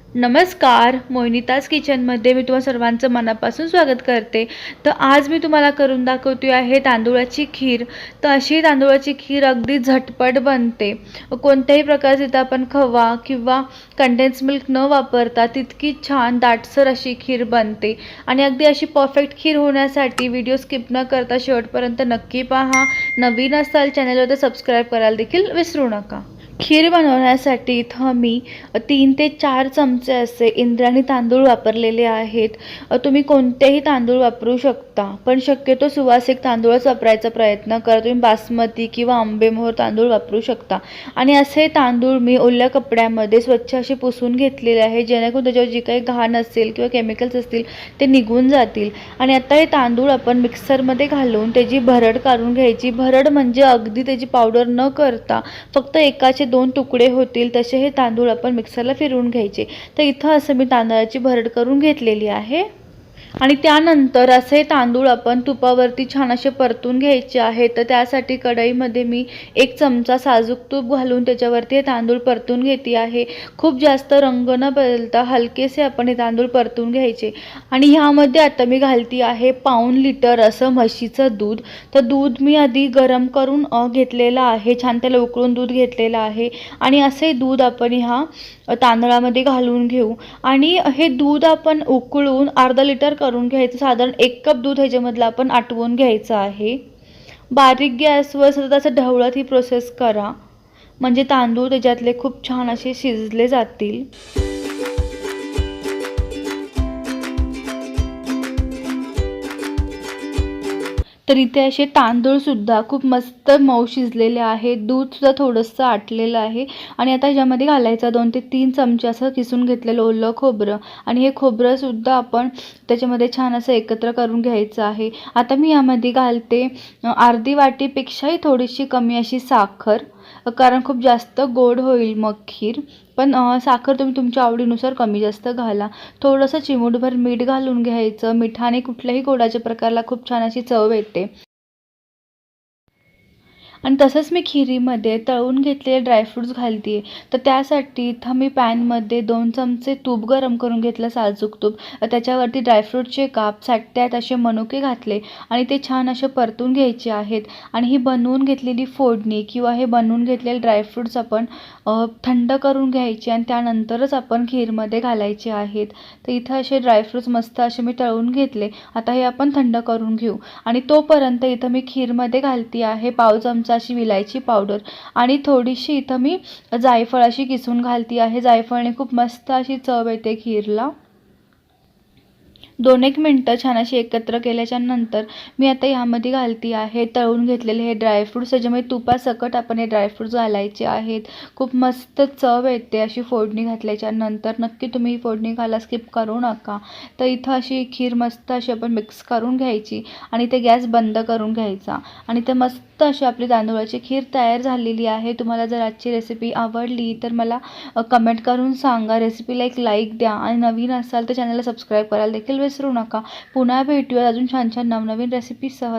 नमस्कार, मोहिनीताज किचनमध्ये मी तुम्हा सर्वांचं मनापासून स्वागत करते। तर आज मी तुम्हाला करून दाखवते आहे तांदूळाची खीर। तर अशी तांदूळाची खीर अगदी झटपट बनते। कोणत्याही प्रकारचे इथं आपण खवा किंवा कंडेन्स मिल्क न वापरता तितकी छान दाटसर अशी खीर बनते। आणि अगदी अशी परफेक्ट खीर होण्यासाठी व्हिडिओ स्किप न करता शेवटपर्यंत नक्की पहा। नवीन असाल चॅनलवर तर सबस्क्राईब करायला देखील विसरू नका। खीर बनवण्यासाठी इथं मी 3 ते 4 चमचे असे इंद्रायणी तांदूळ वापरलेले आहेत। तुम्ही कोणतेही तांदूळ वापरू शकता, पण शक्यतो सुवासिक तांदूळच वापरायचा प्रयत्न करा। तुम्ही बासमती किंवा आंबेमोहर तांदूळ वापरू शकता। आणि असे तांदूळ मी ओल्या कपड्यामध्ये स्वच्छ असे पुसून घेतलेले आहे, जेणेकरून त्याच्यावर जी काही घाण असेल किंवा केमिकल्स असतील ते निघून जातील। आणि आता हे तांदूळ आपण मिक्सरमध्ये घालून त्याची भरड काढून घ्यायची। भरड म्हणजे अगदी त्याची पावडर न करता फक्त एकाचे 2 तुकडे होतील तसे हे तांदूळ आपण मिक्सरला फिरवून घ्यायचे। तर इथं असं मी तांदळाची भरड करून घेतलेली आहे। आणि त्यानंतर असे तांदूळ आपण तुपावरती छान असे परतून घ्यायचे आहेत। तर त्यासाठी कढईमध्ये मी 1 चमचा साजूक तूप घालून त्याच्यावरती हे तांदूळ परतून घेते आहे। खूप जास्त रंग न बदलता हलकेसे आपण हे तांदूळ परतून घ्यायचे। आणि ह्यामध्ये आता मी घालती आहे पाऊण लिटर असं म्हशीचं दूध। तर दूध मी आधी गरम करून घेतलेलं आहे, छान त्याला उकळून दूध घेतलेलं आहे। आणि असे दूध आपण ह्या तांदळामध्ये घालून घेऊ। आणि हे दूध आपण उकळून अर्धा लिटर करून घ्यायचं। साधारण 1 कप दूध ह्याच्यामधलं आपण आटवून घ्यायचं आहे। बारीक गॅसवर सतत असं ढवळत ही प्रोसेस करा, म्हणजे तांदूळ त्याच्यातले खूप छान असे शिजले जातील। तर इथे असे तांदूळसुद्धा खूप मस्त मऊ शिजलेले आहेत, दूधसुद्धा थोडंसं आटलेलं आहे। आणि आता ह्याच्यामध्ये घालायचं 2 ते 3 चमचे असं किसून घेतलेलं ओलं खोबरं। आणि हे खोबरंसुद्धा आपण त्याच्यामध्ये छान असं एकत्र करून घ्यायचं आहे। आता मी यामध्ये घालते अर्धी वाटीपेक्षाही थोडीशी कमी अशी साखर, कारण खूप जास्त गोड होईल मग खीर। पण साखर तुम्ही तुमच्या आवडीनुसार कमी जास्त घाला। थोडंसं चिमूटभर मीठ घालून घ्यायचं। मिठाने कुठल्याही गोडाच्या प्रकारला खूप छान अशी चव येते। आणि तसंच मी खिरीमध्ये तळून घेतलेले ड्रायफ्रूट्स घालते आहे। तर त्यासाठी इथं मी पॅनमध्ये 2 चमचे तूप गरम करून घेतलं, साजूक तूप। त्याच्यावरती ड्रायफ्रूटचे काप साट्यात असे मनुके घातले आणि ते छान असे परतून घ्यायचे आहेत। आणि ही बनवून घेतलेली फोडणी किंवा हे बनवून घेतलेले ड्रायफ्रूट्स आपण थंड करून घ्यायचे आणि त्यानंतरच आपण खीरमध्ये घालायचे आहेत। तर इथं असे ड्रायफ्रूट्स मस्त असे मी तळून घेतले। आता हे आपण थंड करून घेऊ। आणि तोपर्यंत इथं मी खीरमध्ये घालते आहे पाव चमचा अशी विलायची पावडर आणि थोडीशी इथं मी जायफळ अशी किसून घालते आहे। जायफळने खूप मस्त अशी चव येते खीरला। 2-1 मिनटं छान अशी एकत्र केल्याच्या नंतर मी आता ह्यामध्ये घालती आहे तळून घेतलेले हे ड्रायफ्रूट्स। त्याच्यामध्ये तुपासकट आपण हे ड्रायफ्रूट्स घालायचे आहेत। खूप मस्त चव येते अशी फोडणी घातल्याच्या नंतर। नक्की तुम्ही ही फोडणी घाला, स्किप करू नका। तर इथं अशी खीर मस्त अशी आपण मिक्स करून घ्यायची आणि ते गॅस बंद करून घ्यायचा। आणि ते मस्त अशी आपली तांदूळाची खीर तयार झालेली आहे। तुम्हाला जर आजची रेसिपी आवडली तर मला कमेंट करून सांगा। रेसिपीला एक लाईक द्या आणि नवीन असाल तर चॅनलला सबस्क्राईब करायला देखील विसरू नका। पुन्हा भेटूया अजून छान छान नवनवीन रेसिपीसह।